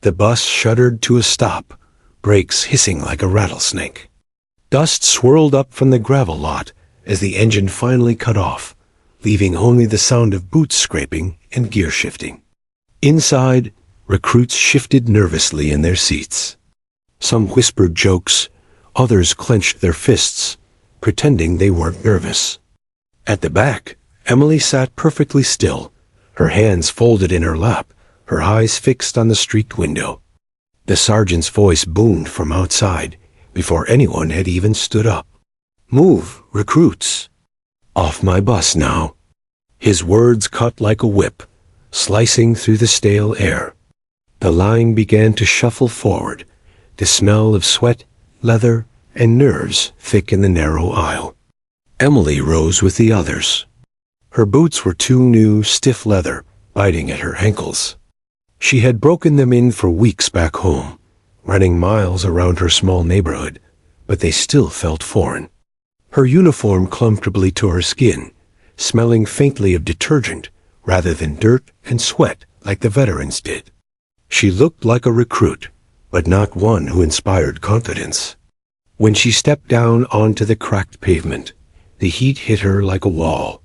The bus shuddered to a stop, brakes hissing like a rattlesnake. Dust swirled up from the gravel lot as the engine finally cut off, leaving only the sound of boots scraping and gear shifting. Inside, recruits shifted nervously in their seats. Some whispered jokes, others clenched their fists, pretending they weren't nervous. At the back, Emily sat perfectly still, her hands folded in her lap, her eyes fixed on the streaked window. The sergeant's voice boomed from outside before anyone had even stood up. "Move, recruits! Off my bus now." His words cut like a whip, slicing through the stale air. The line began to shuffle forward, the smell of sweat, leather, and nerves thick in the narrow aisle. Emily rose with the others. Her boots were two new, stiff leather, biting at her ankles. She had broken them in for weeks back home, running miles around her small neighborhood, but they still felt foreign. Her uniform clung comfortably to her skin, smelling faintly of detergent rather than dirt and sweat like the veterans did. She looked like a recruit, but not one who inspired confidence. When she stepped down onto the cracked pavement, the heat hit her like a wall.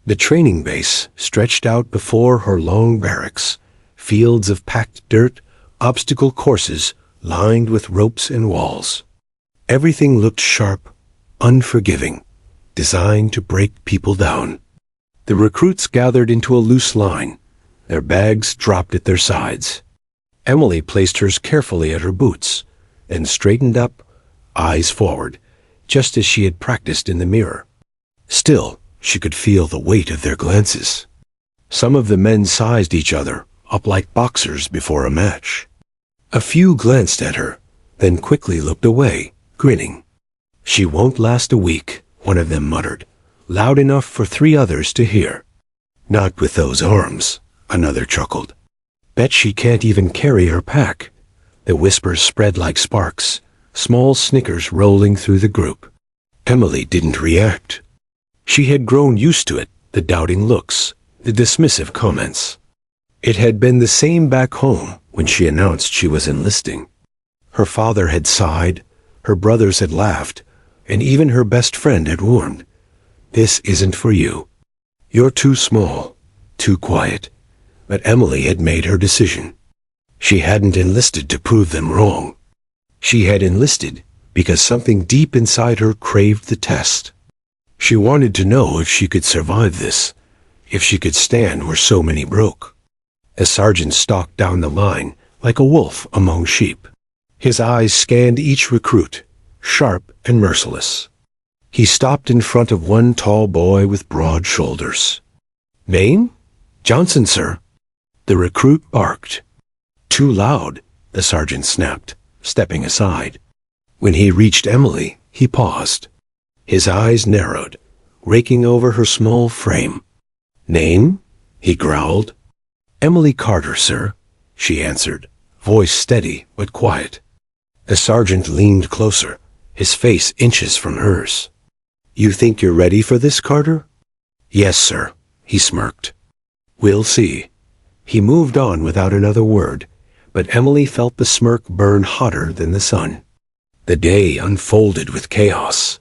The training base stretched out before her long barracks, fields of packed dirt, obstacle courses lined with ropes and walls. Everything looked sharp, unforgiving, designed to break people down. The recruits gathered into a loose line, their bags dropped at their sides. Emily placed hers carefully at her boots, then straightened up, eyes forward, just as she had practiced in the mirror. Still, she could feel the weight of their glances. Some of the men sized each other up like boxers before a match. A few glanced at her, then quickly looked away, grinning. "She won't last a week," one of them muttered, loud enough for 3 others to hear. "Not with those arms," another chuckled. "Bet she can't even carry her pack." The whispers spread like sparks, small snickers rolling through the group. Emily didn't react. She had grown used to it, the doubting looks, the dismissive comments. It had been the same back home when she announced she was enlisting. Her father had sighed, her brothers had laughed, and even her best friend had warned, "This isn't for you. You're too small, too quiet." But Emily had made her decision. She hadn't enlisted to prove them wrong. She had enlisted because something deep inside her craved the test. She wanted to know if she could survive this, if she could stand where so many broke. A sergeant stalked down the line like a wolf among sheep. His eyes scanned each recruit, sharp and merciless. He stopped in front of one tall boy with broad shoulders. "Name?" "Johnson, sir." The recruit barked. "Too loud," the sergeant snapped, stepping aside. When he reached Emily, he paused. His eyes narrowed, raking over her small frame. "Name?" he growled. "Emily Carter, sir," she answered, voice steady but quiet. The sergeant leaned closer, his face inches from hers. "You think you're ready for this, Carter?" "Yes, sir," he smirked. "We'll see." He moved on without another word, but Emily felt the smirk burn hotter than the sun. The day unfolded with chaos.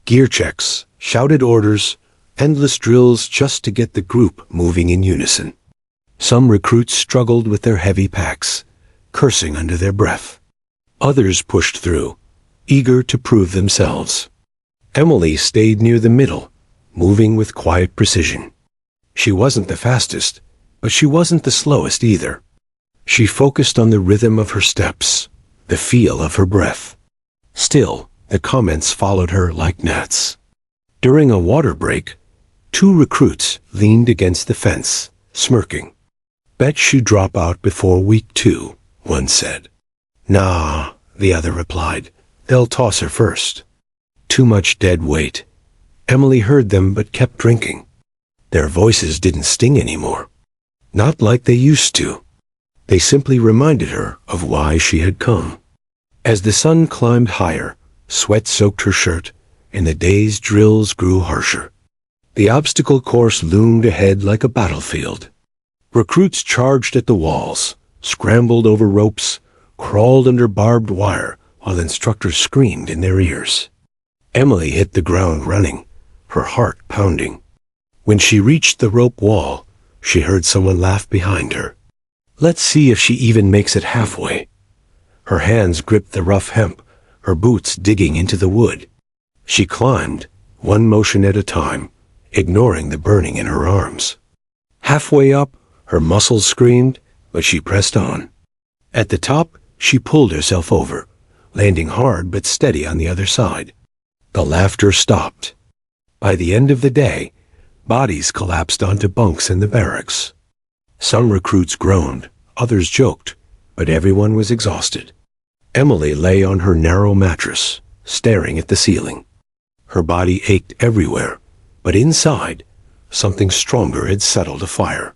Gear checks, shouted orders, endless drills just to get the group moving in unison. Some recruits struggled with their heavy packs, cursing under their breath. Others pushed through, eager to prove themselves. Emily stayed near the middle, moving with quiet precision. She wasn't the fastest, but she wasn't the slowest either. She focused on the rhythm of her steps, the feel of her breath. Still, the comments followed her like gnats. During a water break, 2 recruits leaned against the fence, smirking. "Bet she'd drop out before week 2, one said. "Nah," the other replied. "They'll toss her first." Too much dead weight. Emily heard them but kept drinking. Their voices didn't sting anymore. Not like they used to. They simply reminded her of why she had come. As the sun climbed higher, sweat soaked her shirt, and the day's drills grew harsher. The obstacle course loomed ahead like a battlefield. Recruits charged at the walls, scrambled over ropes, crawled under barbed wire while instructors screamed in their ears. Emily hit the ground running, her heart pounding. When she reached the rope wall, she heard someone laugh behind her. Let's see if she even makes it halfway. Her hands gripped the rough hemp, her boots digging into the wood. She climbed, one motion at a time, ignoring the burning in her arms. Halfway up, her muscles screamed, but she pressed on. At the top, she pulled herself over, landing hard but steady on the other side. The laughter stopped. By the end of the day, bodies collapsed onto bunks in the barracks. Some recruits groaned, others joked, but everyone was exhausted. Emily lay on her narrow mattress, staring at the ceiling. Her body ached everywhere, but inside, something stronger had settled afire.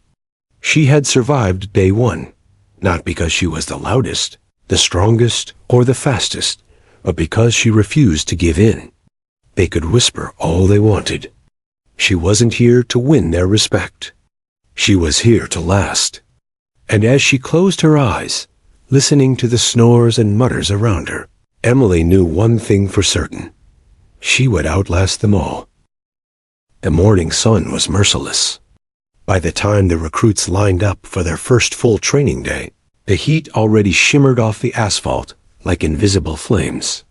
She had survived day one, not because she was the loudest, the strongest, or the fastest, but because she refused to give in. They could whisper all they wanted. She wasn't here to win their respect. She was here to last. And as she closed her eyes, listening to the snores and mutters around her, Emily knew one thing for certain. She would outlast them all. The morning sun was merciless. By the time the recruits lined up for their first full training day, the heat already shimmered off the asphalt like invisible flames.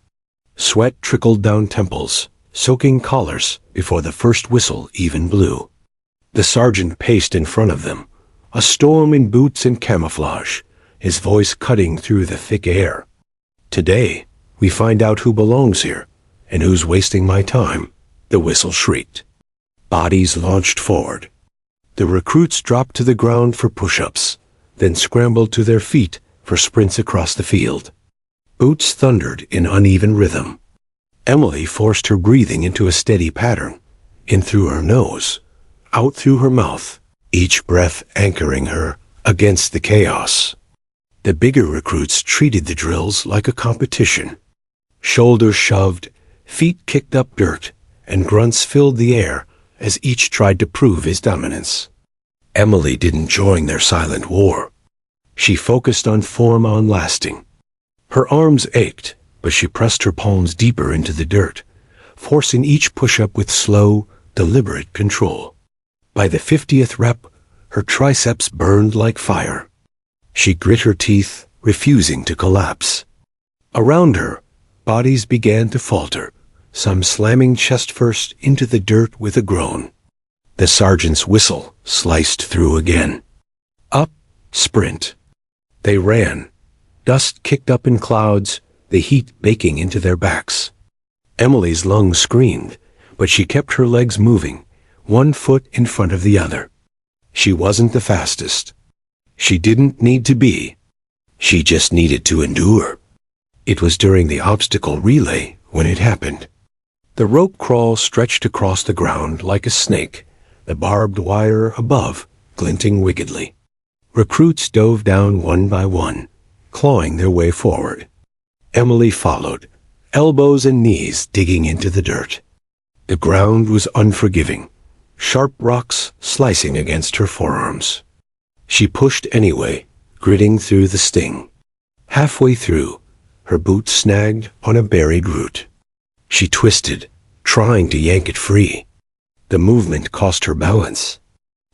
Sweat trickled down temples, soaking collars before the first whistle even blew. The sergeant paced in front of them, a storm in boots and camouflage, his voice cutting through the thick air. Today, we find out who belongs here and who's wasting my time, the whistle shrieked. Bodies launched forward. The recruits dropped to the ground for push-ups, then scrambled to their feet for sprints across the field. Boots thundered in uneven rhythm. Emily forced her breathing into a steady pattern, in through her nose, out through her mouth, each breath anchoring her against the chaos. The bigger recruits treated the drills like a competition. Shoulders shoved, feet kicked up dirt, and grunts filled the air as each tried to prove his dominance. Emily didn't join their silent war. She focused on form on lasting. Her arms ached, but she pressed her palms deeper into the dirt, forcing each push-up with slow, deliberate control. By the 50th rep, her triceps burned like fire. She grit her teeth, refusing to collapse. Around her, bodies began to falter, some slamming chest first into the dirt with a groan. The sergeant's whistle sliced through again. Up, sprint. They ran. Dust kicked up in clouds, the heat baking into their backs. Emily's lungs screamed, but she kept her legs moving, one foot in front of the other. She wasn't the fastest. She didn't need to be. She just needed to endure. It was during the obstacle relay when it happened. The rope crawl stretched across the ground like a snake, the barbed wire above glinting wickedly. Recruits dove down one by one, clawing their way forward. Emily followed, elbows and knees digging into the dirt. The ground was unforgiving, sharp rocks slicing against her forearms. She pushed anyway, gritting through the sting. Halfway through, her boot snagged on a buried root. She twisted, trying to yank it free. The movement cost her balance.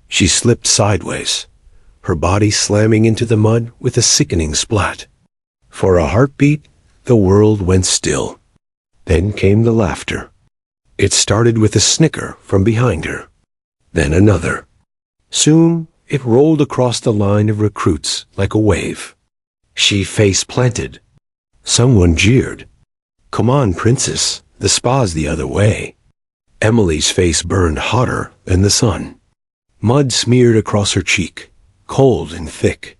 She slipped sideways, her body slamming into the mud with a sickening splat. For a heartbeat, the world went still. Then came the laughter. It started with a snicker from behind her, then another. Soon, it rolled across the line of recruits like a wave. She face-planted. Someone jeered. "Come on, princess, the spa's the other way." Emily's face burned hotter than the sun. Mud smeared across her cheek, cold and thick.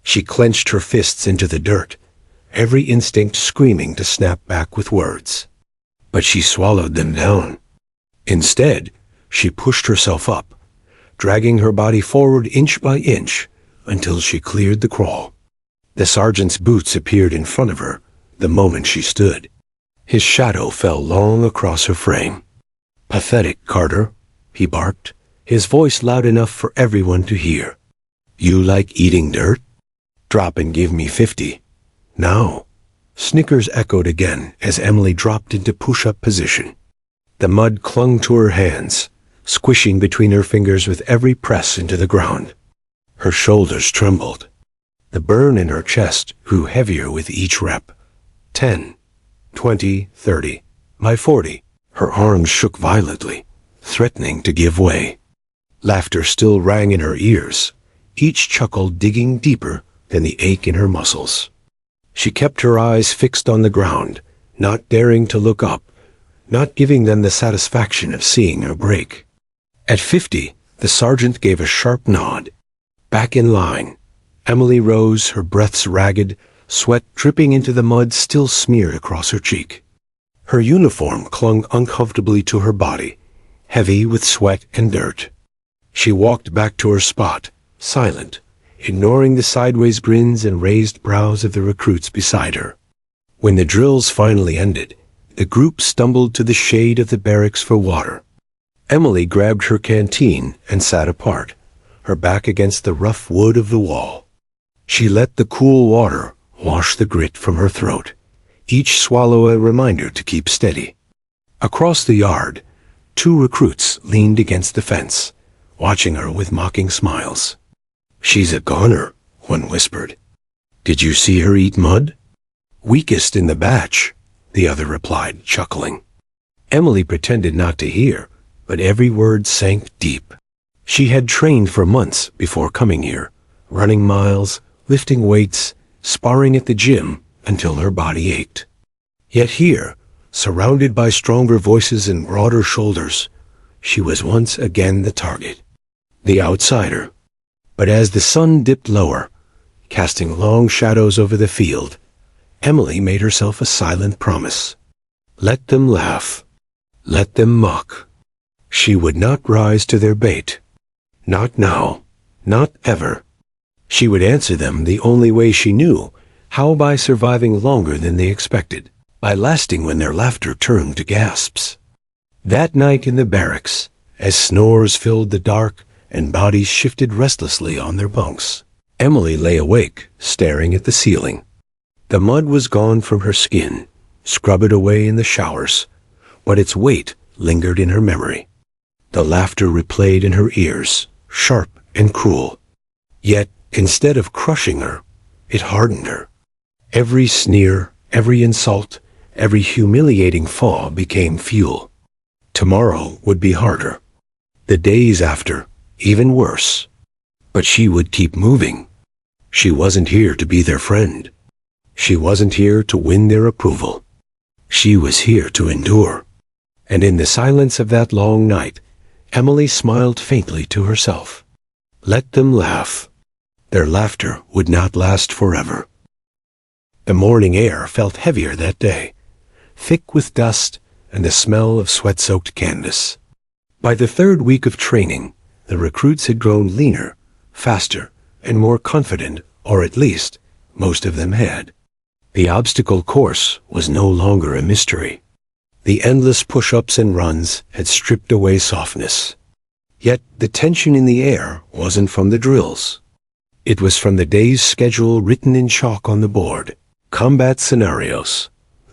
She clenched her fists into the dirt, every instinct screaming to snap back with words. But she swallowed them down. Instead, she pushed herself up, dragging her body forward inch by inch until she cleared the crawl. The sergeant's boots appeared in front of her the moment she stood. His shadow fell long across her frame. "Pathetic, Carter," he barked, his voice loud enough for everyone to hear. "You like eating dirt?" Drop and give me 50. Now. Snickers echoed again as Emily dropped into push-up position. The mud clung to her hands, squishing between her fingers with every press into the ground. Her shoulders trembled. The burn in her chest grew heavier with each rep. 10, 20, 30. By 40, her arms shook violently, threatening to give way. Laughter still rang in her ears, each chuckle digging deeper than the ache in her muscles. She kept her eyes fixed on the ground, not daring to look up, not giving them the satisfaction of seeing her break. At 50, the sergeant gave a sharp nod. Back in line, Emily rose, her breaths ragged, sweat dripping into the mud still smeared across her cheek. Her uniform clung uncomfortably to her body, heavy with sweat and dirt. She walked back to her spot, silent, ignoring the sideways grins and raised brows of the recruits beside her. When the drills finally ended, the group stumbled to the shade of the barracks for water. Emily grabbed her canteen and sat apart, her back against the rough wood of the wall. She let the cool water wash the grit from her throat, each swallow a reminder to keep steady. Across the yard, 2 recruits leaned against the fence, watching her with mocking smiles. "She's a goner," one whispered. "Did you see her eat mud?" "Weakest in the batch," the other replied, chuckling. Emily pretended not to hear, but every word sank deep. She had trained for months before coming here, running miles, lifting weights, sparring at the gym until her body ached. Yet here, surrounded by stronger voices and broader shoulders, she was once again the target, the outsider. But as the sun dipped lower, casting long shadows over the field, Emily made herself a silent promise. Let them laugh. Let them mock. She would not rise to their bait. Not now. Not ever. She would answer them the only way she knew, how by surviving longer than they expected, by lasting when their laughter turned to gasps. That night in the barracks, as snores filled the dark and bodies shifted restlessly on their bunks, Emily lay awake, staring at the ceiling. The mud was gone from her skin, scrubbed away in the showers, but its weight lingered in her memory. The laughter replayed in her ears, sharp and cruel. Yet, instead of crushing her, it hardened her. Every sneer, every insult, every humiliating fall became fuel. Tomorrow would be harder. The days after, even worse. But she would keep moving. She wasn't here to be their friend. She wasn't here to win their approval. She was here to endure. And in the silence of that long night, Emily smiled faintly to herself. Let them laugh. Their laughter would not last forever. The morning air felt heavier that day, thick with dust and the smell of sweat-soaked canvas. By the 3rd week of training, the recruits had grown leaner, faster, and more confident, or at least, most of them had. The obstacle course was no longer a mystery. The endless push-ups and runs had stripped away softness. Yet the tension in the air wasn't from the drills. It was from the day's schedule written in chalk on the board. Combat scenarios.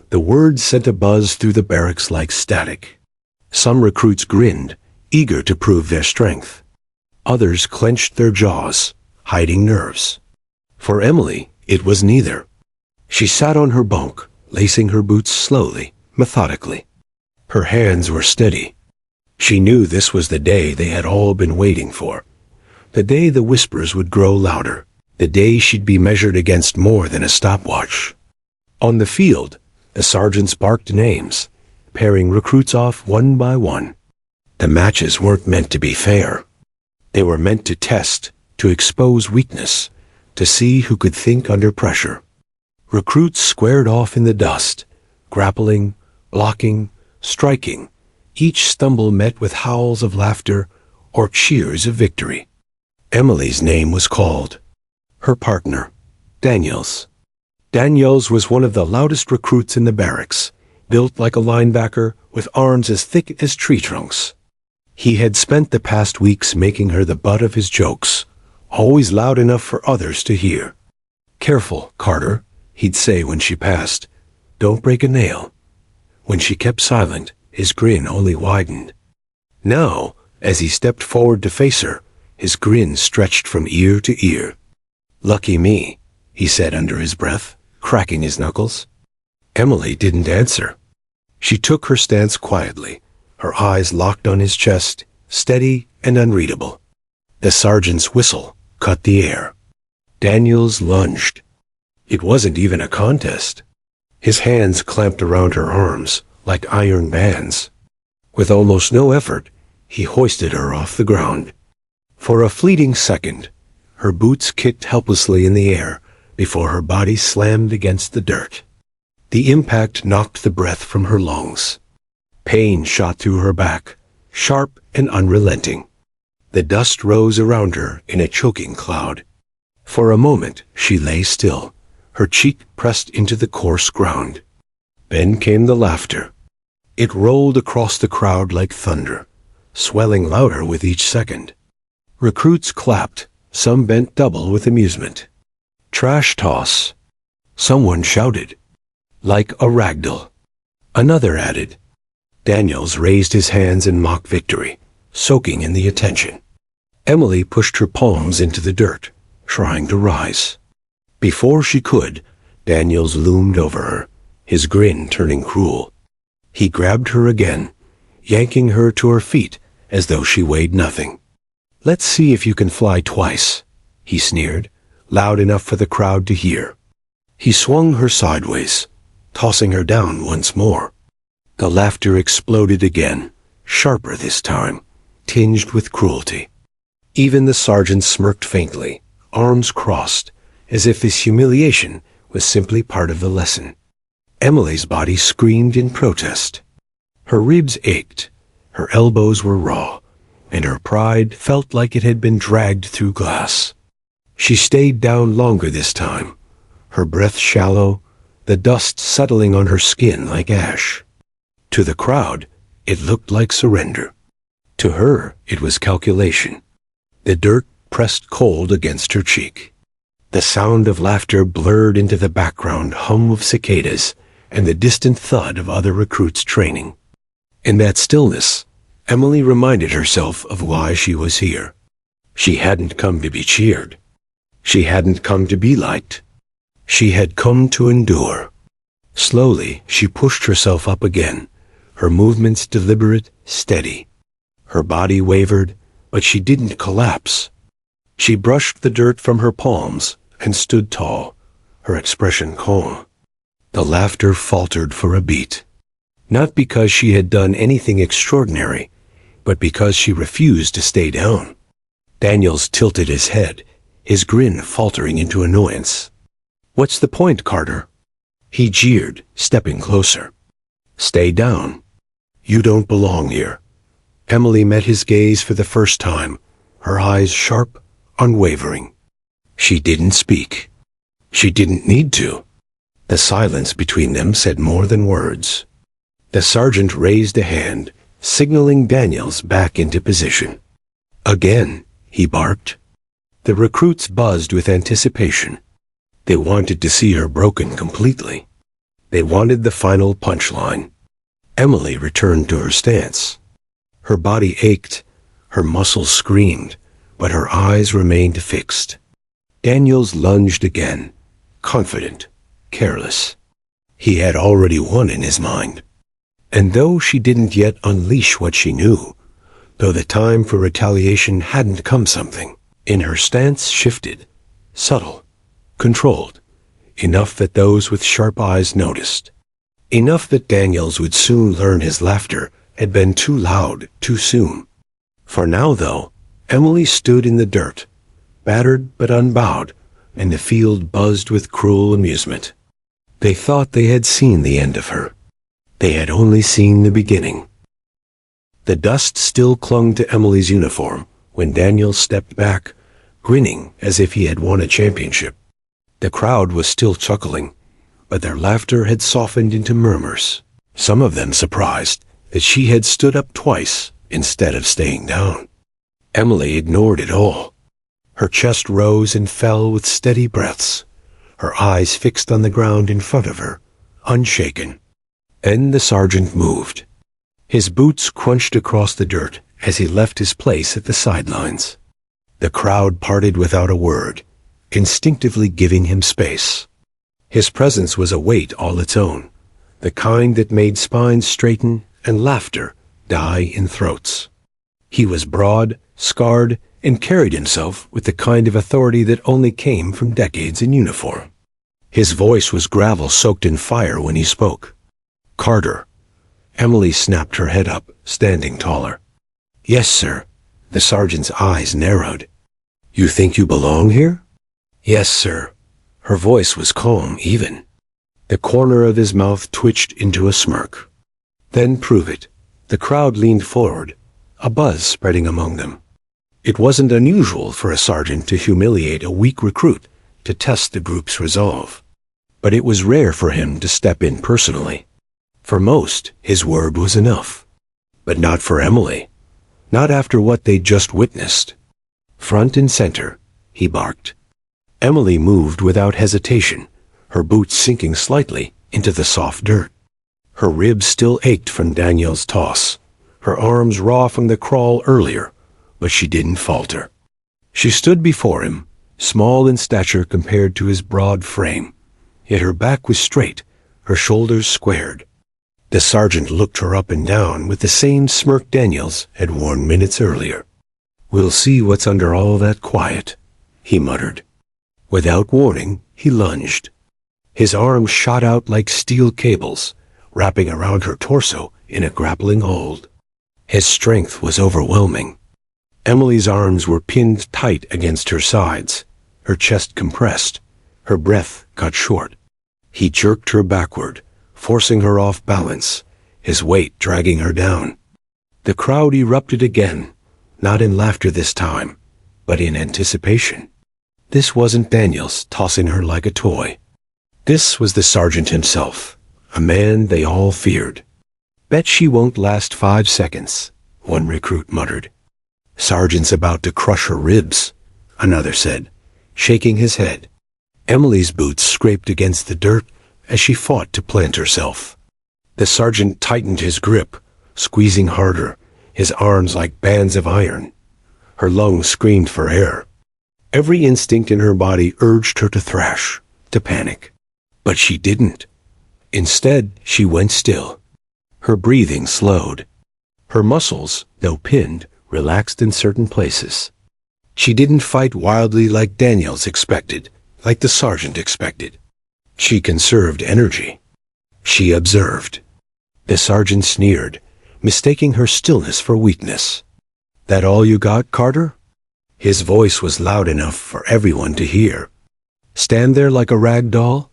The words sent a buzz through the barracks like static. Some recruits grinned, eager to prove their strength. Others clenched their jaws, hiding nerves. For Emily, it was neither. She sat on her bunk, lacing her boots slowly, methodically. Her hands were steady. She knew this was the day they had all been waiting for. The day the whispers would grow louder. The day she'd be measured against more than a stopwatch. On the field, the sergeants barked names, pairing recruits off one by one. The matches weren't meant to be fair. They were meant to test, to expose weakness, to see who could think under pressure. Recruits squared off in the dust, grappling, blocking, striking, each stumble met with howls of laughter or cheers of victory. Emily's name was called. Her partner, Daniels. Daniels was one of the loudest recruits in the barracks, built like a linebacker with arms as thick as tree trunks. He had spent the past weeks making her the butt of his jokes, always loud enough for others to hear. "Careful, Carter," he'd say when she passed. "Don't break a nail." When she kept silent, his grin only widened. Now, as he stepped forward to face her, his grin stretched from ear to ear. "Lucky me," he said under his breath, cracking his knuckles. Emily didn't answer. She took her stance quietly, her eyes locked on his chest, steady and unreadable. The sergeant's whistle cut the air. Daniels lunged. It wasn't even a contest. His hands clamped around her arms like iron bands. With almost no effort, he hoisted her off the ground. For a fleeting second, her boots kicked helplessly in the air before her body slammed against the dirt. The impact knocked the breath from her lungs. Pain shot through her back, sharp and unrelenting. The dust rose around her in a choking cloud. For a moment, she lay still, her cheek pressed into the coarse ground. Then came the laughter. It rolled across the crowd like thunder, swelling louder with each second. Recruits clapped, some bent double with amusement. "Trash toss," someone shouted. "Like a ragdoll," another added. Daniels raised his hands in mock victory, soaking in the attention. Emily pushed her palms into the dirt, trying to rise. Before she could, Daniels loomed over her, his grin turning cruel. He grabbed her again, yanking her to her feet as though she weighed nothing. "Let's see if you can fly twice," he sneered, loud enough for the crowd to hear. He swung her sideways, tossing her down once more. The laughter exploded again, sharper this time, tinged with cruelty. Even the sergeant smirked faintly, arms crossed, as if his humiliation was simply part of the lesson. Emily's body screamed in protest. Her ribs ached, her elbows were raw, and her pride felt like it had been dragged through glass. She stayed down longer this time, her breath shallow, the dust settling on her skin like ash. To the crowd, it looked like surrender. To her, it was calculation. The dirt pressed cold against her cheek. The sound of laughter blurred into the background hum of cicadas and the distant thud of other recruits training. In that stillness, Emily reminded herself of why she was here. She hadn't come to be cheered. She hadn't come to be liked. She had come to endure. Slowly, she pushed herself up again, her movements deliberate, steady. Her body wavered, but she didn't collapse. She brushed the dirt from her palms and stood tall, her expression calm. The laughter faltered for a beat. Not because she had done anything extraordinary, but because she refused to stay down. Daniels tilted his head, his grin faltering into annoyance. "What's the point, Carter?" He jeered, stepping closer. "Stay down. You don't belong here." Emily met his gaze for the first time, her eyes sharp, unwavering. She didn't speak. She didn't need to. The silence between them said more than words. The sergeant raised a hand, signaling Daniels back into position. "Again," he barked. The recruits buzzed with anticipation. They wanted to see her broken completely. They wanted the final punchline. Emily returned to her stance. Her body ached, her muscles screamed, but her eyes remained fixed. Daniels lunged again, confident, careless. He had already won in his mind. And though she didn't yet unleash what she knew, though the time for retaliation hadn't come, something in her stance shifted, subtle, controlled, enough that those with sharp eyes noticed. Enough that Daniels would soon learn his laughter had been too loud too soon. For now, though, Emily stood in the dirt, battered but unbowed, and the field buzzed with cruel amusement. They thought they had seen the end of her. They had only seen the beginning. The dust still clung to Emily's uniform when Daniels stepped back, grinning as if he had won a championship. The crowd was still chuckling, but their laughter had softened into murmurs, some of them surprised that she had stood up twice instead of staying down. Emily ignored it all. Her chest rose and fell with steady breaths. her eyes fixed on the ground in front of her, unshaken. Then the sergeant moved. His boots crunched across the dirt as he left his place at the sidelines. The crowd parted without a word, instinctively giving him space. His presence was a weight all its own, the kind that made spines straighten and laughter die in throats. He was broad, scarred, and carried himself with the kind of authority that only came from decades in uniform. His voice was gravel soaked in fire when he spoke. "Carter." Emily snapped her head up, standing taller. "Yes, sir." The sergeant's eyes narrowed. "You think you belong here?" "Yes, sir." Her voice was calm, even. The corner of his mouth twitched into a smirk. "Then prove it." The crowd leaned forward, a buzz spreading among them. It wasn't unusual for a sergeant to humiliate a weak recruit to test the group's resolve. But it was rare for him to step in personally. For most, his word was enough. But not for Emily. Not after what they'd just witnessed. "Front and center," he barked. Emily moved without hesitation, her boots sinking slightly into the soft dirt. Her ribs still ached from Daniel's toss, her arms raw from the crawl earlier, but she didn't falter. She stood before him, small in stature compared to his broad frame, yet her back was straight, her shoulders squared. The sergeant looked her up and down with the same smirk Daniels had worn minutes earlier. "We'll see what's under all that quiet," he muttered. Without warning, he lunged. His arms shot out like steel cables, wrapping around her torso in a grappling hold. His strength was overwhelming. Emily's arms were pinned tight against her sides, her chest compressed, her breath cut short. He jerked her backward, forcing her off balance, his weight dragging her down. The crowd erupted again, not in laughter this time, but in anticipation. This wasn't Daniels tossing her like a toy. This was the sergeant himself, a man they all feared. "Bet she won't last 5 seconds, one recruit muttered. "Sergeant's about to crush her ribs," another said, shaking his head. Emily's boots scraped against the dirt as she fought to plant herself. The sergeant tightened his grip, squeezing harder, his arms like bands of iron. Her lungs screamed for air. Every instinct in her body urged her to thrash, to panic. But she didn't. Instead, she went still. Her breathing slowed. Her muscles, though pinned, relaxed in certain places. She didn't fight wildly like Daniels expected, like the sergeant expected. She conserved energy. She observed. The sergeant sneered, mistaking her stillness for weakness. "That all you got, Carter?" His voice was loud enough for everyone to hear. "Stand there like a rag doll?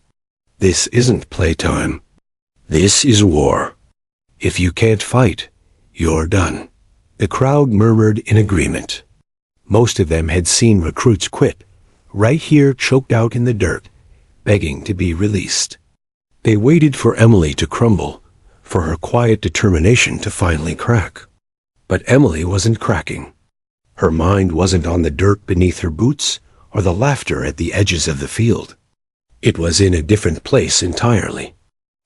This isn't playtime. This is war. If you can't fight, you're done." The crowd murmured in agreement. Most of them had seen recruits quit, right here choked out in the dirt, begging to be released. They waited for Emily to crumble, for her quiet determination to finally crack. But Emily wasn't cracking. Her mind wasn't on the dirt beneath her boots or the laughter at the edges of the field. It was in a different place entirely.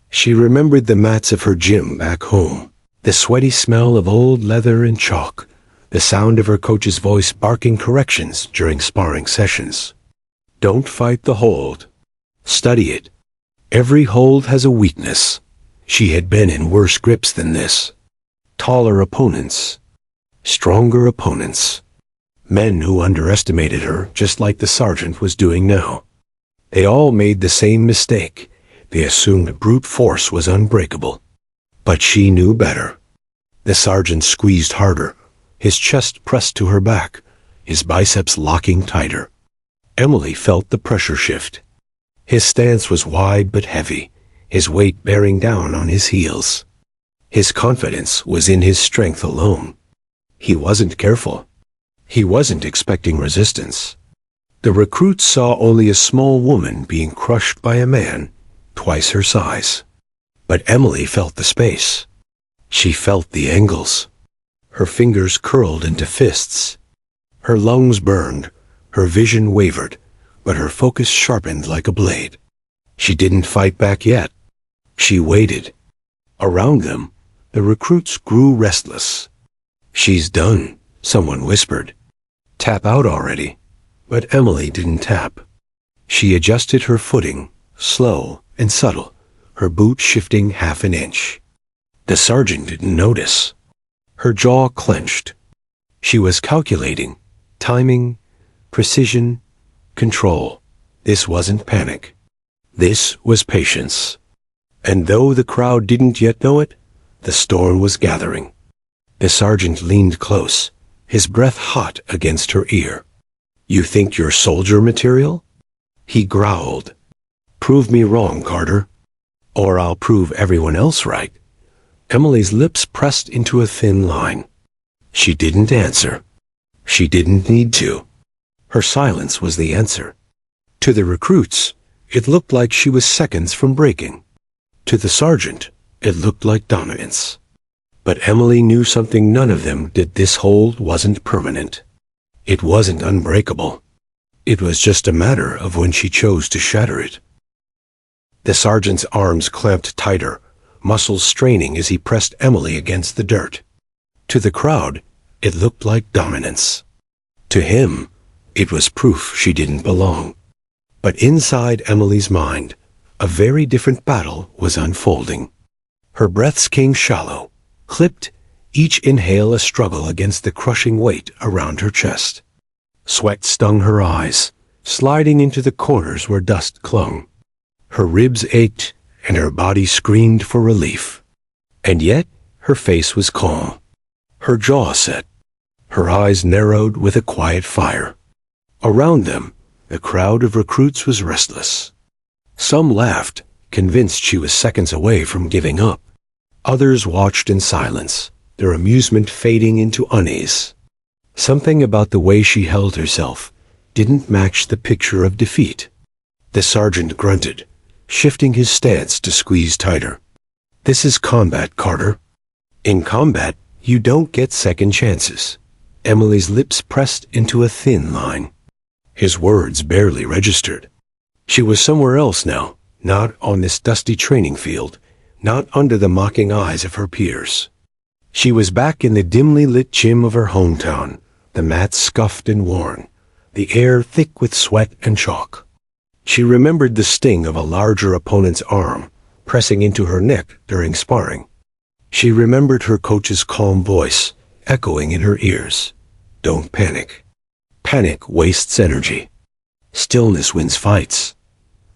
She remembered the mats of her gym back home, the sweaty smell of old leather and chalk, the sound of her coach's voice barking corrections during sparring sessions. "Don't fight the hold. Study it. Every hold has a weakness." She had been in worse grips than this. Taller opponents. Stronger opponents. Men who underestimated her just like the sergeant was doing now. They all made the same mistake. They assumed brute force was unbreakable. But she knew better. The sergeant squeezed harder, his chest pressed to her back, his biceps locking tighter. Emily felt the pressure shift. His stance was wide but heavy, his weight bearing down on his heels. His confidence was in his strength alone. He wasn't careful. He wasn't expecting resistance. The recruits saw only a small woman being crushed by a man twice her size. But Emily felt the space. She felt the angles. Her fingers curled into fists. Her lungs burned, her vision wavered, but her focus sharpened like a blade. She didn't fight back yet. She waited. Around them, the recruits grew restless. "She's done," someone whispered. "Tap out already." But Emily didn't tap. She adjusted her footing, slow and subtle, her boot shifting half an inch. The sergeant didn't notice. Her jaw clenched. She was calculating, timing, precision, control. This wasn't panic. This was patience. And though the crowd didn't yet know it, the storm was gathering. The sergeant leaned close, his breath hot against her ear. "You think you're soldier material?" He growled. "Prove me wrong, Carter. Or I'll prove everyone else right." Emily's lips pressed into a thin line. She didn't answer. She didn't need to. Her silence was the answer. To the recruits, it looked like she was seconds from breaking. To the sergeant, it looked like dominance. But Emily knew something none of them did. This hold wasn't permanent. It wasn't unbreakable. It was just a matter of when she chose to shatter it. The sergeant's arms clamped tighter, muscles straining as he pressed Emily against the dirt. To the crowd, it looked like dominance. To him, it was proof she didn't belong. But inside Emily's mind, a very different battle was unfolding. Her breaths came shallow, clipped, each inhale a struggle against the crushing weight around her chest. Sweat stung her eyes, sliding into the corners where dust clung. Her ribs ached, and her body screamed for relief. And yet, her face was calm. Her jaw set. Her eyes narrowed with a quiet fire. Around them, the crowd of recruits was restless. Some laughed, convinced she was seconds away from giving up. Others watched in silence, their amusement fading into unease. Something about the way she held herself didn't match the picture of defeat. The sergeant grunted, shifting his stance to squeeze tighter. "This is combat, Carter. In combat, you don't get second chances." Emily's lips pressed into a thin line. His words barely registered. She was somewhere else now, not on this dusty training field, not under the mocking eyes of her peers. She was back in the dimly lit gym of her hometown, the mats scuffed and worn, the air thick with sweat and chalk. She remembered the sting of a larger opponent's arm, pressing into her neck during sparring. She remembered her coach's calm voice, echoing in her ears. "Don't panic. Panic wastes energy. Stillness wins fights."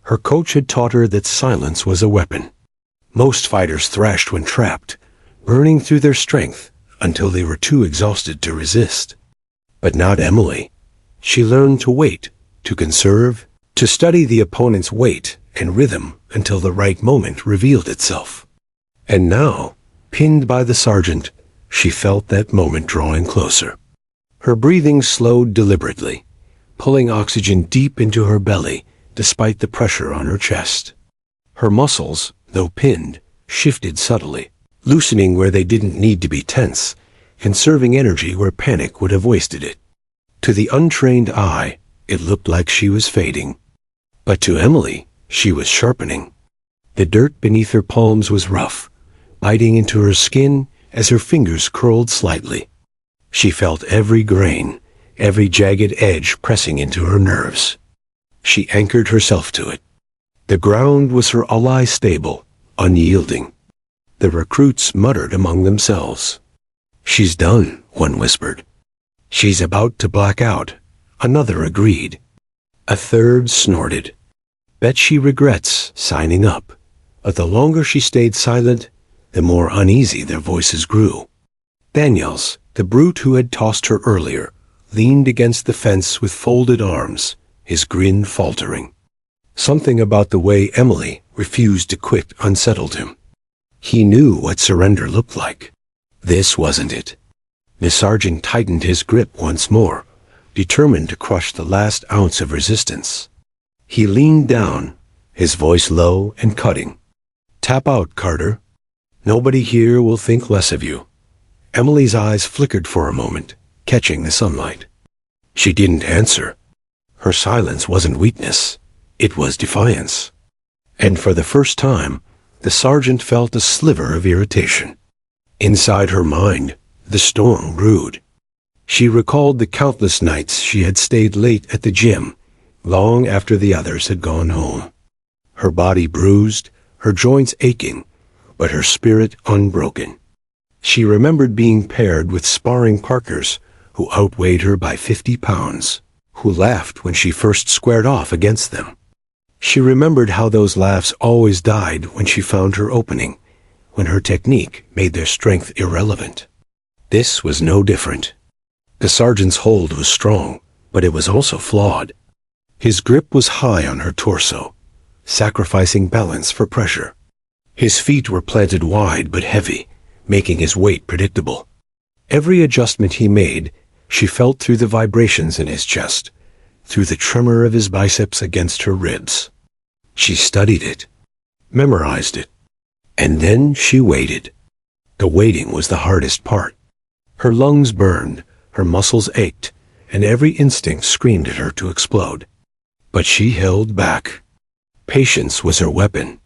Her coach had taught her that silence was a weapon. Most fighters thrashed when trapped, burning through their strength until they were too exhausted to resist. But not Emily. She learned to wait, to conserve, to study the opponent's weight and rhythm until the right moment revealed itself. And now, pinned by the sergeant, she felt that moment drawing closer. Her breathing slowed deliberately, pulling oxygen deep into her belly despite the pressure on her chest. Her muscles, though pinned, shifted subtly, loosening where they didn't need to be tense, conserving energy where panic would have wasted it. To the untrained eye, it looked like she was fading. But to Emily, she was sharpening. The dirt beneath her palms was rough, biting into her skin as her fingers curled slightly. She felt every grain, every jagged edge pressing into her nerves. She anchored herself to it. The ground was her ally stable, unyielding. The recruits muttered among themselves. "She's done," one whispered. "She's about to black out," another agreed. A third snorted. "Bet she regrets signing up." But the longer she stayed silent, the more uneasy their voices grew. Daniels, the brute who had tossed her earlier, leaned against the fence with folded arms, his grin faltering. Something about the way Emily refused to quit unsettled him. He knew what surrender looked like. This wasn't it. The sergeant tightened his grip once more, determined to crush the last ounce of resistance. He leaned down, his voice low and cutting. "Tap out, Carter. Nobody here will think less of you." Emily's eyes flickered for a moment, catching the sunlight. She didn't answer. Her silence wasn't weakness. It was defiance. And for the first time, the sergeant felt a sliver of irritation. Inside her mind, the storm brewed. She recalled the countless nights she had stayed late at the gym, long after the others had gone home. Her body bruised, her joints aching, but her spirit unbroken. She remembered being paired with sparring partners who outweighed her by 50 pounds, who laughed when she first squared off against them. She remembered how those laughs always died when she found her opening, when her technique made their strength irrelevant. This was no different. The sergeant's hold was strong, but it was also flawed. His grip was high on her torso, sacrificing balance for pressure. His feet were planted wide but heavy, making his weight predictable. Every adjustment he made, she felt through the vibrations in his chest, through the tremor of his biceps against her ribs. She studied it, memorized it, and then she waited. The waiting was the hardest part. Her lungs burned, her muscles ached, and every instinct screamed at her to explode. But she held back. Patience was her weapon.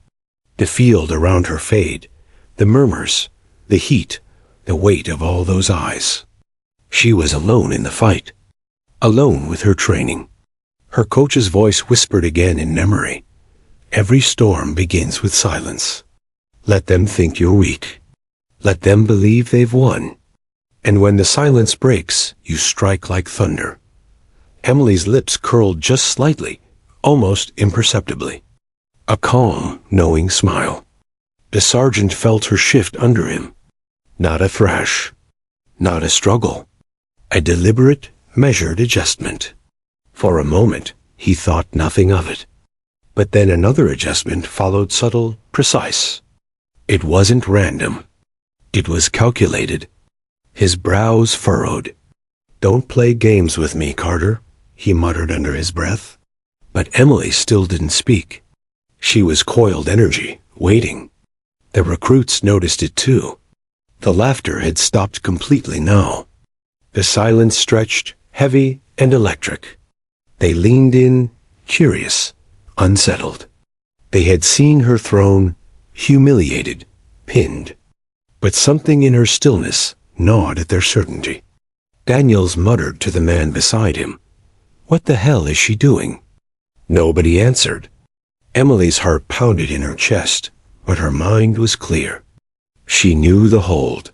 The field around her fade, the murmurs, the heat, the weight of all those eyes. She was alone in the fight, alone with her training. Her coach's voice whispered again in memory. Every storm begins with silence. Let them think you're weak. Let them believe they've won. And when the silence breaks, you strike like thunder. Emily's lips curled just slightly, almost imperceptibly. A calm, knowing smile. The sergeant felt her shift under him. Not a thrash. Not a struggle. A deliberate, measured adjustment. For a moment, he thought nothing of it. But then another adjustment followed, subtle, precise. It wasn't random. It was calculated. His brows furrowed. "Don't play games with me, Carter," he muttered under his breath. But Emily still didn't speak. She was coiled energy, waiting. The recruits noticed it too. The laughter had stopped completely now. The silence stretched, heavy and electric. They leaned in, curious, unsettled. They had seen her thrown, humiliated, pinned. But something in her stillness gnawed at their certainty. Daniels muttered to the man beside him, "What the hell is she doing?" Nobody answered. Emily's heart pounded in her chest, but her mind was clear. She knew the hold.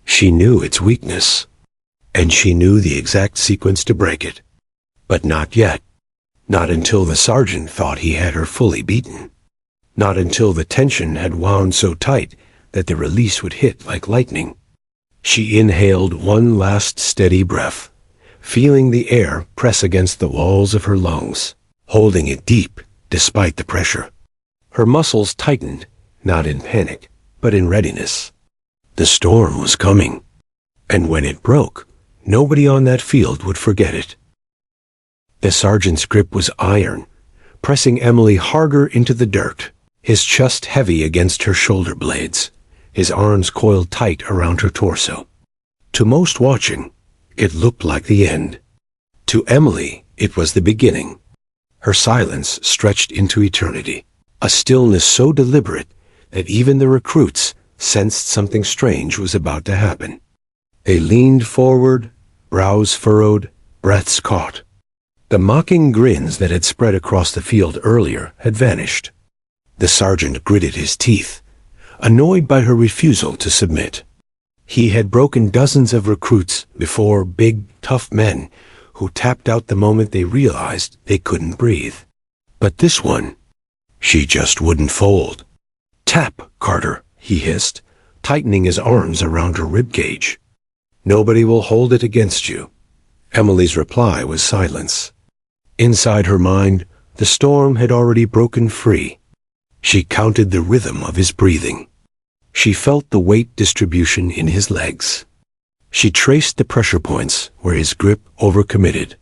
She knew its weakness. And she knew the exact sequence to break it. But not yet. Not until the sergeant thought he had her fully beaten. Not until the tension had wound so tight that the release would hit like lightning. She inhaled one last steady breath, feeling the air press against the walls of her lungs, holding it deep despite the pressure. Her muscles tightened, not in panic, but in readiness. The storm was coming, and when it broke, nobody on that field would forget it. The sergeant's grip was iron, pressing Emily harder into the dirt, his chest heavy against her shoulder blades, his arms coiled tight around her torso. To most watching, it looked like the end. To Emily, it was the beginning. Her silence stretched into eternity, a stillness so deliberate that even the recruits sensed something strange was about to happen. They leaned forward, brows furrowed, breaths caught. The mocking grins that had spread across the field earlier had vanished. The sergeant gritted his teeth, annoyed by her refusal to submit. He had broken dozens of recruits before, big, tough men who tapped out the moment they realized they couldn't breathe. But this one, she just wouldn't fold. "Tap, Carter," he hissed, tightening his arms around her ribcage. "Nobody will hold it against you." Emily's reply was silence. Inside her mind, the storm had already broken free. She counted the rhythm of his breathing. She felt the weight distribution in his legs. She traced the pressure points where his grip overcommitted.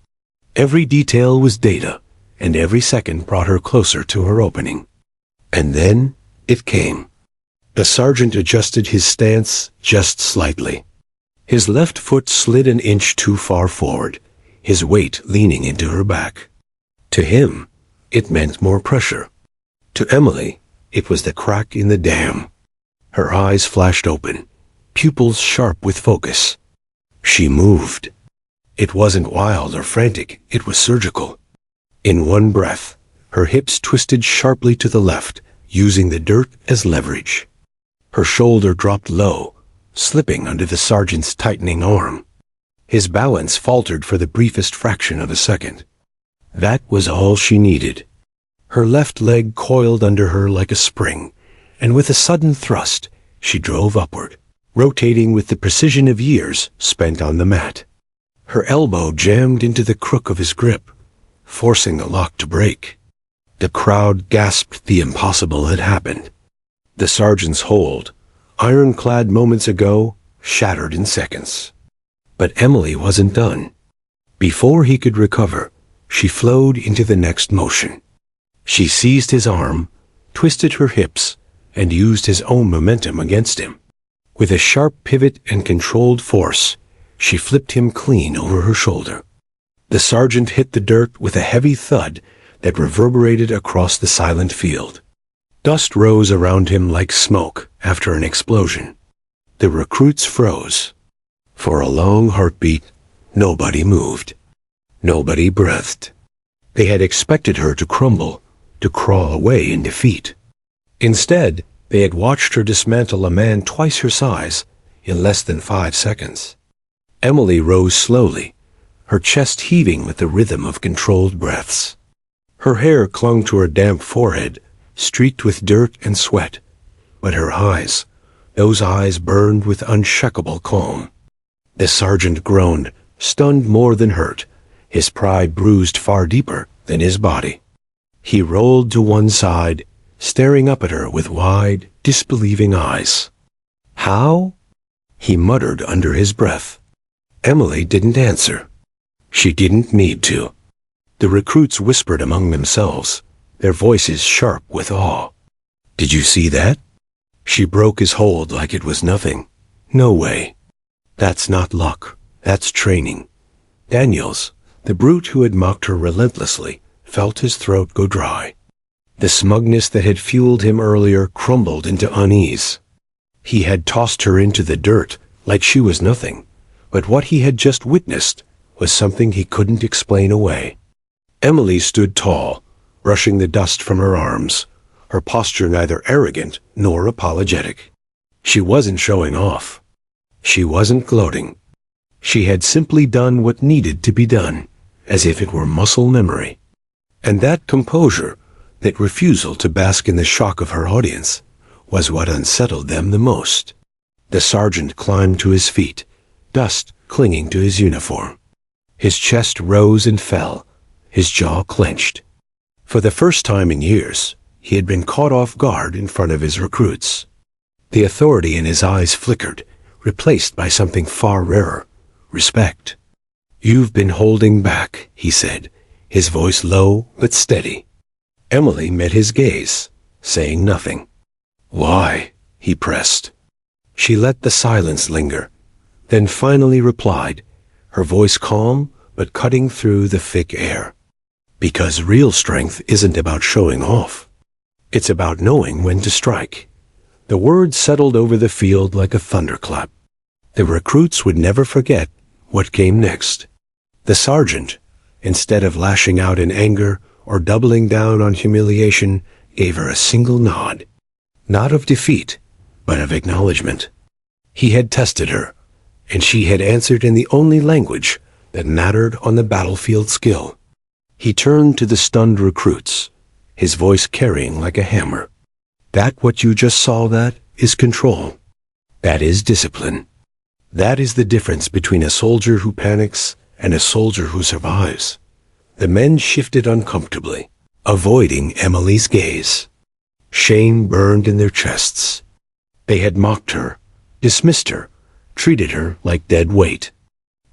Every detail was data, and every second brought her closer to her opening. And then it came. The sergeant adjusted his stance just slightly. His left foot slid an inch too far forward, his weight leaning into her back. To him, it meant more pressure. To Emily, it was the crack in the dam. Her eyes flashed open, pupils sharp with focus. She moved. It wasn't wild or frantic, it was surgical. In one breath, her hips twisted sharply to the left, using the dirt as leverage. Her shoulder dropped low, slipping under the sergeant's tightening arm. His balance faltered for the briefest fraction of a second. That was all she needed. Her left leg coiled under her like a spring, and with a sudden thrust, she drove upward, rotating with the precision of years spent on the mat. Her elbow jammed into the crook of his grip, forcing the lock to break. The crowd gasped the impossible had happened. The sergeant's hold, ironclad moments ago, shattered in seconds. But Emily wasn't done. Before he could recover, she flowed into the next motion. She seized his arm, twisted her hips, and used his own momentum against him. With a sharp pivot and controlled force, she flipped him clean over her shoulder. The sergeant hit the dirt with a heavy thud that reverberated across the silent field. Dust rose around him like smoke after an explosion. The recruits froze. For a long heartbeat, nobody moved. Nobody breathed. They had expected her to crumble, to crawl away in defeat. Instead, they had watched her dismantle a man twice her size in less than 5 seconds. Emily rose slowly, her chest heaving with the rhythm of controlled breaths. Her hair clung to her damp forehead, streaked with dirt and sweat, but her eyes, those eyes burned with unshakable calm. The sergeant groaned, stunned more than hurt, his pride bruised far deeper than his body. He rolled to one side, staring up at her with wide, disbelieving eyes. "How?" he muttered under his breath. Emily didn't answer. She didn't need to. The recruits whispered among themselves, their voices sharp with awe. "Did you see that?" She broke his hold like it was nothing. "No way. That's not luck. That's training." Daniels, the brute who had mocked her relentlessly, felt his throat go dry. The smugness that had fueled him earlier crumbled into unease. He had tossed her into the dirt like she was nothing, but what he had just witnessed was something he couldn't explain away. Emily stood tall, brushing the dust from her arms, her posture neither arrogant nor apologetic. She wasn't showing off. She wasn't gloating. She had simply done what needed to be done, as if it were muscle memory. And that composure, that refusal to bask in the shock of her audience, was what unsettled them the most. The sergeant climbed to his feet, dust clinging to his uniform. His chest rose and fell, his jaw clenched. For the first time in years, he had been caught off guard in front of his recruits. The authority in his eyes flickered, replaced by something far rarer, respect. "You've been holding back," he said, his voice low but steady. Emily met his gaze, saying nothing. "Why?" he pressed. She let the silence linger, then finally replied, her voice calm but cutting through the thick air. "Because real strength isn't about showing off. It's about knowing when to strike." The words settled over the field like a thunderclap. The recruits would never forget what came next. The sergeant, instead of lashing out in anger or doubling down on humiliation, gave her a single nod. Not of defeat, but of acknowledgement. He had tested her, and she had answered in the only language that mattered on the battlefield skill. He turned to the stunned recruits, his voice carrying like a hammer. "That what you just saw, that is control. That is discipline. That is the difference between a soldier who panics and a soldier who survives." The men shifted uncomfortably, avoiding Emily's gaze. Shame burned in their chests. They had mocked her, dismissed her, treated her like dead weight.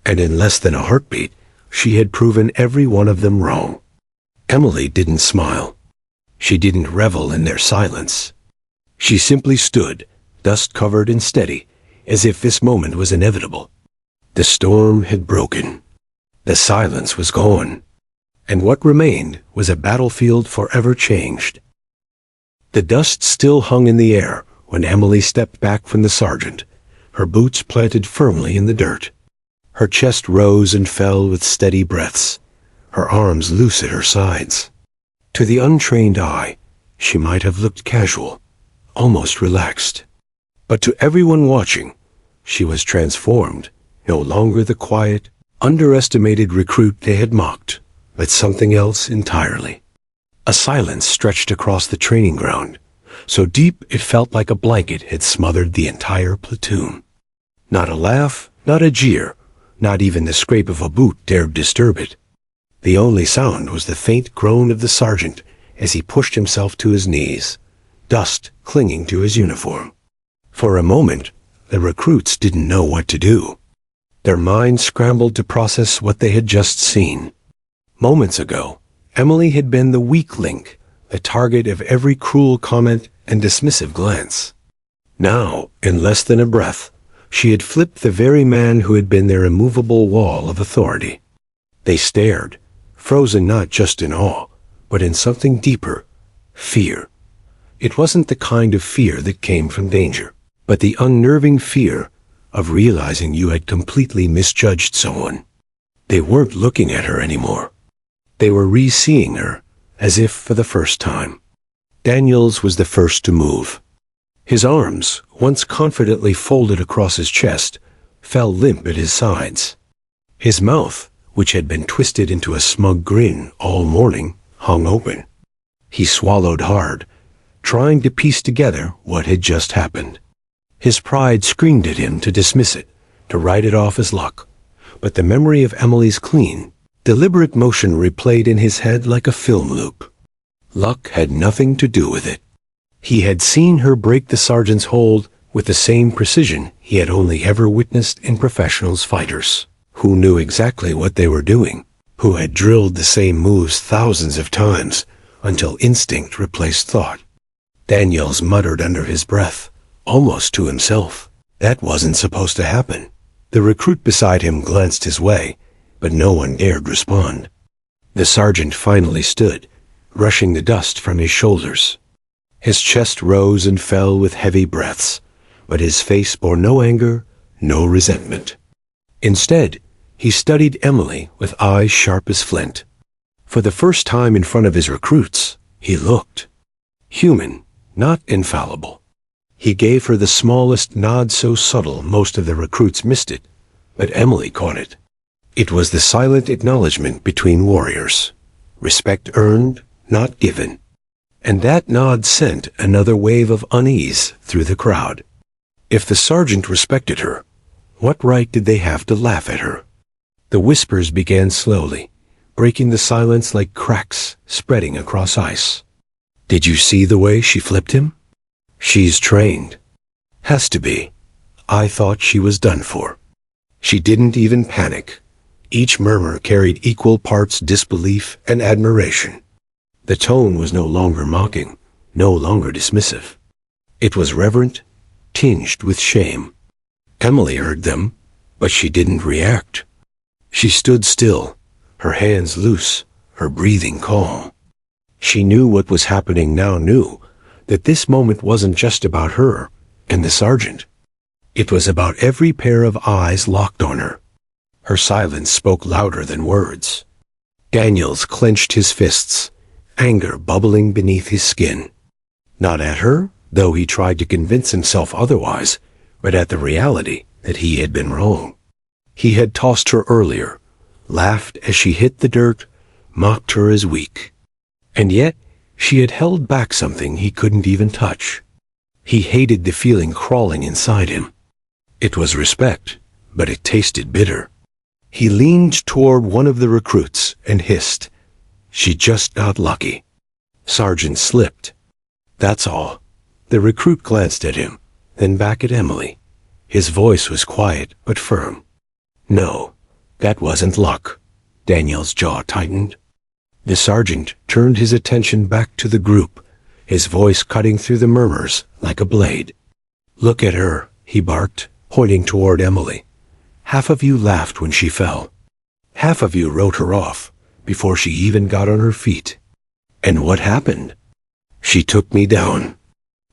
And in less than a heartbeat, she had proven every one of them wrong. Emily didn't smile. She didn't revel in their silence. She simply stood, dust-covered and steady, as if this moment was inevitable. The storm had broken. The silence was gone. and what remained was a battlefield forever changed. The dust still hung in the air when Emily stepped back from the sergeant, her boots planted firmly in the dirt. Her chest rose and fell with steady breaths, her arms loose at her sides. To the untrained eye, she might have looked casual, almost relaxed. But to everyone watching, she was transformed, no longer the quiet, underestimated recruit they had mocked, but something else entirely. A silence stretched across the training ground, so deep it felt like a blanket had smothered the entire platoon. Not a laugh, not a jeer, not even the scrape of a boot dared disturb it. The only sound was the faint groan of the sergeant as he pushed himself to his knees, dust clinging to his uniform. For a moment, the recruits didn't know what to do. Their minds scrambled to process what they had just seen. Moments ago, Emily had been the weak link, the target of every cruel comment and dismissive glance. Now, in less than a breath, she had flipped the very man who had been their immovable wall of authority. They stared, frozen not just in awe, but in something deeper, fear. It wasn't the kind of fear that came from danger, but the unnerving fear of realizing you had completely misjudged someone. They weren't looking at her anymore. They were re-seeing her, as if for the first time. Daniels was the first to move. His arms, once confidently folded across his chest, fell limp at his sides. His mouth, which had been twisted into a smug grin all morning, hung open. He swallowed hard, trying to piece together what had just happened. His pride screamed at him to dismiss it, to write it off as luck, but the memory of Emily's clean, deliberate motion replayed in his head like a film loop. Luck had nothing to do with it. He had seen her break the sergeant's hold with the same precision he had only ever witnessed in professionals fighters, who knew exactly what they were doing, who had drilled the same moves thousands of times until instinct replaced thought. Daniels muttered under his breath, almost to himself. That wasn't supposed to happen. The recruit beside him glanced his way, but no one dared respond. The sergeant finally stood, brushing the dust from his shoulders. His chest rose and fell with heavy breaths, but his face bore no anger, no resentment. Instead, he studied Emily with eyes sharp as flint. For the first time in front of his recruits, he looked human, not infallible. He gave her the smallest nod so subtle most of the recruits missed it, but Emily caught it. It was the silent acknowledgement between warriors. Respect earned, not given. And that nod sent another wave of unease through the crowd. If the sergeant respected her, what right did they have to laugh at her? The whispers began slowly, breaking the silence like cracks spreading across ice. Did you see the way she flipped him? She's trained. Has to be. I thought she was done for. She didn't even panic. Each murmur carried equal parts disbelief and admiration. The tone was no longer mocking, no longer dismissive. It was reverent, tinged with shame. Emily heard them, but she didn't react. She stood still, her hands loose, her breathing calm. She knew what was happening now, knew that this moment wasn't just about her and the sergeant. It was about every pair of eyes locked on her. Her silence spoke louder than words. Daniels clenched his fists, anger bubbling beneath his skin. Not at her, though he tried to convince himself otherwise, but at the reality that he had been wrong. He had tossed her earlier, laughed as she hit the dirt, mocked her as weak. And yet, she had held back something he couldn't even touch. He hated the feeling crawling inside him. It was respect, but it tasted bitter. He leaned toward one of the recruits and hissed, "She just got lucky." Sergeant slipped. That's all. The recruit glanced at him, then back at Emily. His voice was quiet but firm. No, that wasn't luck. Daniel's jaw tightened. The sergeant turned his attention back to the group, his voice cutting through the murmurs like a blade. Look at her, he barked, pointing toward Emily. Half of you laughed when she fell. Half of you wrote her off, before she even got on her feet. And what happened? She took me down.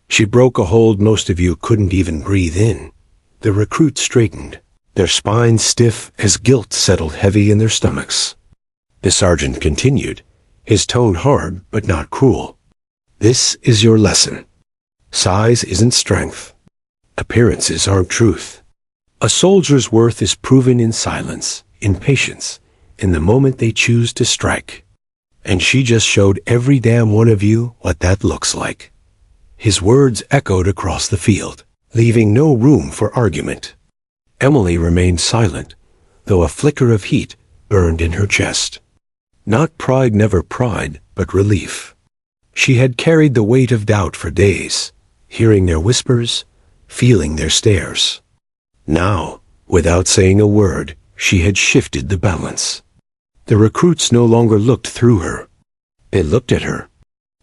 She broke a hold most of you couldn't even breathe in. The recruits straightened, their spines stiff as guilt settled heavy in their stomachs. The sergeant continued, his tone hard but not cruel. This is your lesson. Size isn't strength. Appearances aren't truth. A soldier's worth is proven in silence, in patience, in the moment they choose to strike. And she just showed every damn one of you what that looks like. His words echoed across the field, leaving no room for argument. Emily remained silent, though a flicker of heat burned in her chest. Not pride, never pride, but relief. She had carried the weight of doubt for days, hearing their whispers, feeling their stares. Now, without saying a word, she had shifted the balance. The recruits no longer looked through her. They looked at her,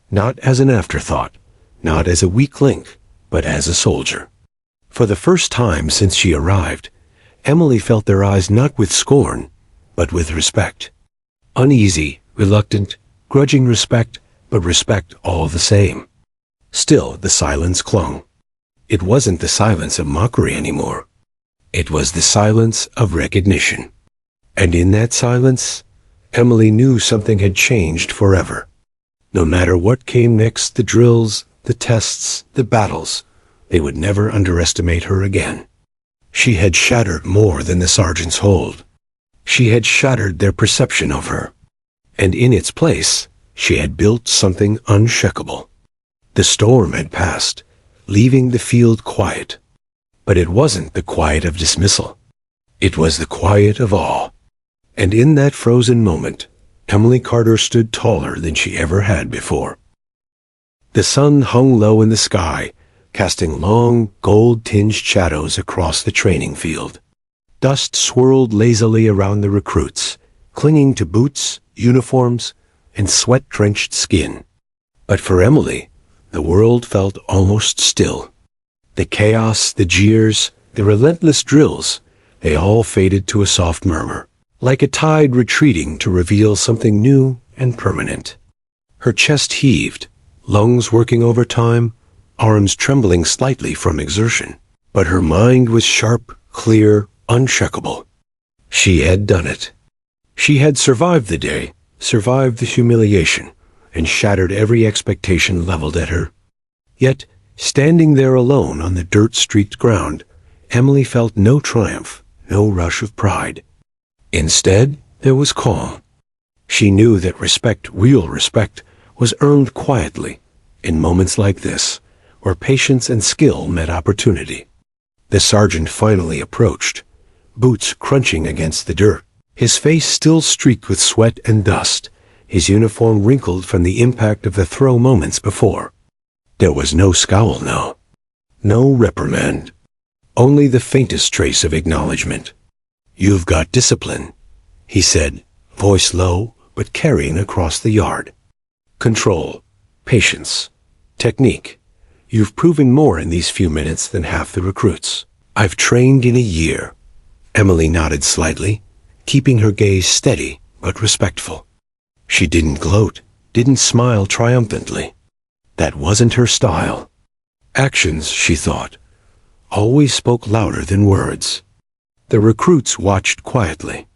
not as an afterthought, not as a weak link, but as a soldier. For the first time since she arrived, Emily felt their eyes not with scorn, but with respect. Uneasy, reluctant, grudging respect, but respect all the same. Still, the silence clung. It wasn't the silence of mockery anymore. It was the silence of recognition. And in that silence, Emily knew something had changed forever. No matter what came next, the drills, the tests, the battles, they would never underestimate her again. She had shattered more than the sergeant's hold. She had shattered their perception of her. And in its place, she had built something unshakable. The storm had passed, leaving the field quiet. But it wasn't the quiet of dismissal. It was the quiet of awe. And in that frozen moment, Emily Carter stood taller than she ever had before. The sun hung low in the sky, casting long, gold-tinged shadows across the training field. Dust swirled lazily around the recruits, clinging to boots, uniforms, and sweat-drenched skin. But for Emily, the world felt almost still. The chaos, the jeers, the relentless drills, they all faded to a soft murmur, like a tide retreating to reveal something new and permanent. Her chest heaved, lungs working overtime, arms trembling slightly from exertion. But her mind was sharp, clear, unshakable. She had done it. She had survived the day, survived the humiliation, and shattered every expectation leveled at her. Yet, standing there alone on the dirt-streaked ground, Emily felt no triumph, no rush of pride. Instead, there was calm. She knew that respect, real respect, was earned quietly, in moments like this, where patience and skill met opportunity. The sergeant finally approached, boots crunching against the dirt, his face still streaked with sweat and dust, his uniform wrinkled from the impact of the throw moments before. There was no scowl now, no reprimand, only the faintest trace of acknowledgement. "You've got discipline," he said, voice low but carrying across the yard. "Control, patience, technique. You've proven more in these few minutes than half the recruits. I've trained in a year." Emily nodded slightly, keeping her gaze steady but respectful. She didn't gloat, didn't smile triumphantly. That wasn't her style. Actions, she thought, always spoke louder than words. The recruits watched quietly.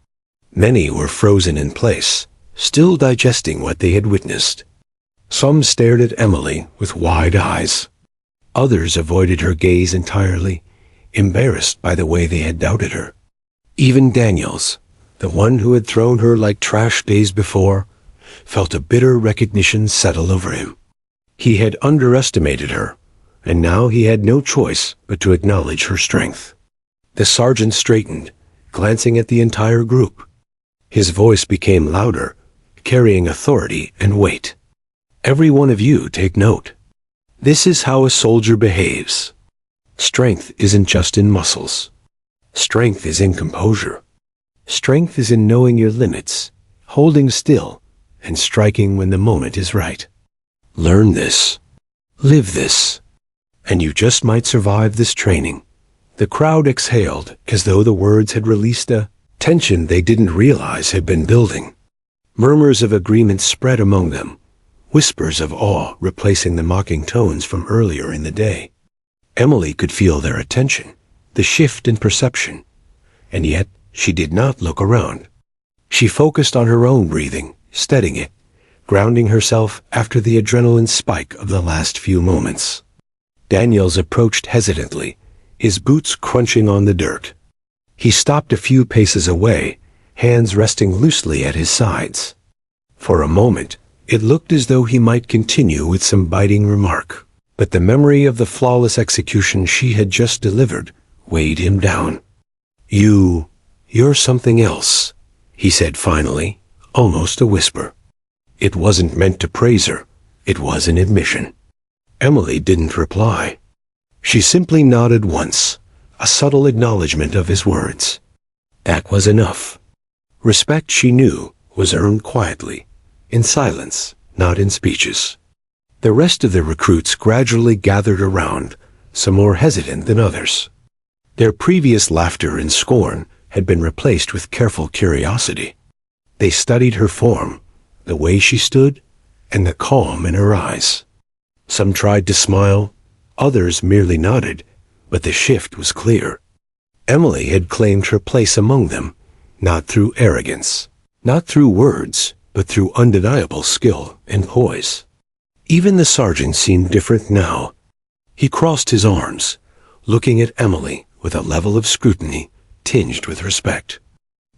Many were frozen in place, still digesting what they had witnessed. Some stared at Emily with wide eyes. Others avoided her gaze entirely, embarrassed by the way they had doubted her. Even Daniels, the one who had thrown her like trash days before, felt a bitter recognition settle over him. He had underestimated her, and now he had no choice but to acknowledge her strength. The sergeant straightened, glancing at the entire group. His voice became louder, carrying authority and weight. "Every one of you take note. This is how a soldier behaves. Strength isn't just in muscles. Strength is in composure. Strength is in knowing your limits, holding still, and striking when the moment is right. Learn this. Live this. And you just might survive this training." The crowd exhaled as though the words had released a tension they didn't realize had been building. Murmurs of agreement spread among them, whispers of awe replacing the mocking tones from earlier in the day. Emily could feel their attention, the shift in perception, and yet she did not look around. She focused on her own breathing, steadying it, grounding herself after the adrenaline spike of the last few moments. Daniels approached hesitantly, his boots crunching on the dirt. He stopped a few paces away, hands resting loosely at his sides. For a moment, it looked as though he might continue with some biting remark, but the memory of the flawless execution she had just delivered weighed him down. You're something else," he said finally, almost a whisper. It wasn't meant to praise her. It was an admission. Emily didn't reply. She simply nodded once, a subtle acknowledgement of his words. That was enough. Respect, she knew, was earned quietly, in silence, not in speeches. The rest of the recruits gradually gathered around, some more hesitant than others. Their previous laughter and scorn had been replaced with careful curiosity. They studied her form, the way she stood, and the calm in her eyes. Some tried to smile, others merely nodded, but the shift was clear. Emily had claimed her place among them, not through arrogance, not through words, but through undeniable skill and poise. Even the sergeant seemed different now. He crossed his arms, looking at Emily with a level of scrutiny tinged with respect.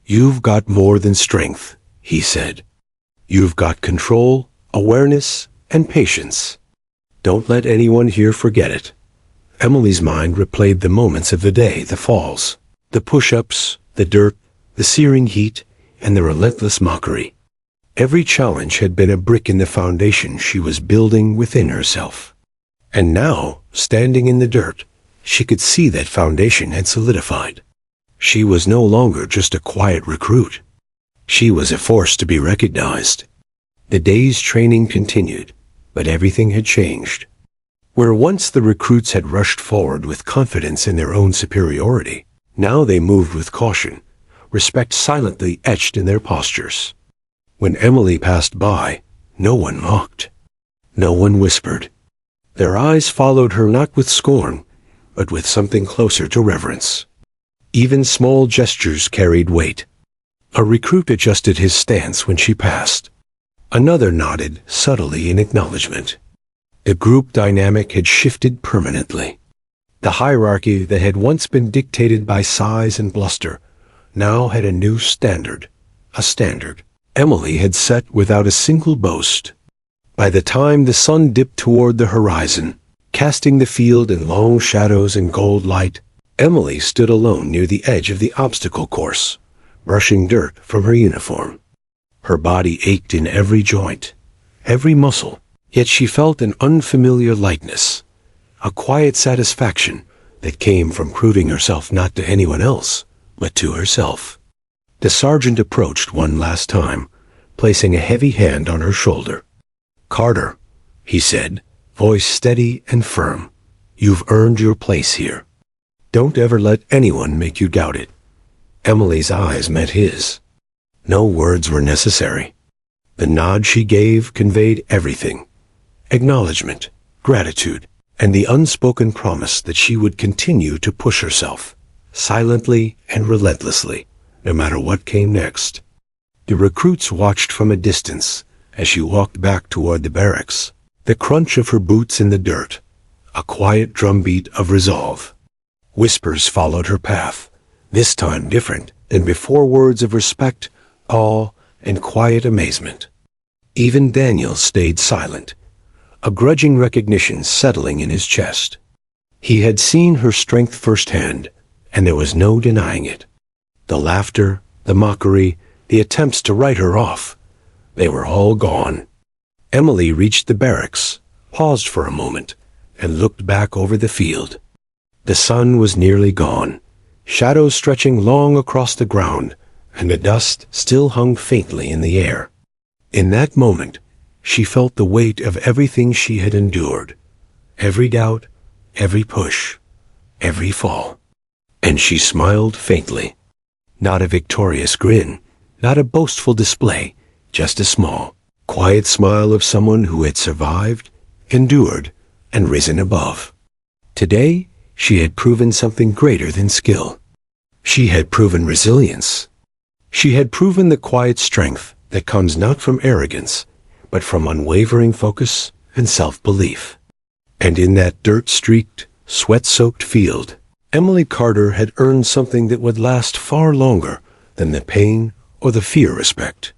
"You've got more than strength," he said. "You've got control, awareness, and patience. Don't let anyone here forget it." Emily's mind replayed the moments of the day, the falls, the push-ups, the dirt, the searing heat, and the relentless mockery. Every challenge had been a brick in the foundation she was building within herself. And now, standing in the dirt, she could see that foundation had solidified. She was no longer just a quiet recruit. She was a force to be recognized. The day's training continued, but everything had changed. Where once the recruits had rushed forward with confidence in their own superiority, now they moved with caution, respect silently etched in their postures. When Emily passed by, no one mocked. No one whispered. Their eyes followed her not with scorn, but with something closer to reverence. Even small gestures carried weight. A recruit adjusted his stance when she passed. Another nodded subtly in acknowledgement. The group dynamic had shifted permanently. The hierarchy that had once been dictated by size and bluster now had a new standard, a standard Emily had set without a single boast. By the time the sun dipped toward the horizon, casting the field in long shadows and gold light, Emily stood alone near the edge of the obstacle course, brushing dirt from her uniform. Her body ached in every joint, every muscle, yet she felt an unfamiliar lightness, a quiet satisfaction that came from proving herself not to anyone else, but to herself. The sergeant approached one last time, placing a heavy hand on her shoulder. "Carter," he said, voice steady and firm, "you've earned your place here. Don't ever let anyone make you doubt it." Emily's eyes met his. No words were necessary. The nod she gave conveyed everything: acknowledgement, gratitude, and the unspoken promise that she would continue to push herself, silently and relentlessly, no matter what came next. The recruits watched from a distance as she walked back toward the barracks, the crunch of her boots in the dirt, a quiet drumbeat of resolve. Whispers followed her path, this time different than before, words of respect, awe, and quiet amazement. Even Daniel stayed silent, a grudging recognition settling in his chest. He had seen her strength firsthand, and there was no denying it. The laughter, the mockery, the attempts to write her off, they were all gone. Emily reached the barracks, paused for a moment, and looked back over the field. The sun was nearly gone, shadows stretching long across the ground, and the dust still hung faintly in the air. In that moment, she felt the weight of everything she had endured, every doubt, every push, every fall. And she smiled faintly. Not a victorious grin, not a boastful display, just a small, quiet smile of someone who had survived, endured, and risen above. Today, she had proven something greater than skill. She had proven resilience. She had proven the quiet strength that comes not from arrogance, but from unwavering focus and self-belief. And in that dirt-streaked, sweat-soaked field, Emily Carter had earned something that would last far longer than the pain or the fear respect.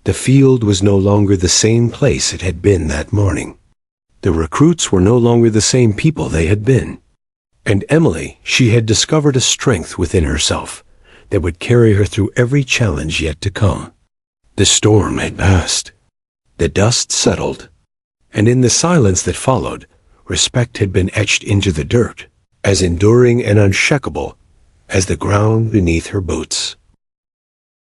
The field was no longer the same place it had been that morning. The recruits were no longer the same people they had been. And Emily, she had discovered a strength within herself that would carry her through every challenge yet to come. The storm had passed. The dust settled. And in the silence that followed, respect had been etched into the dirt, as enduring and unshakable as the ground beneath her boots.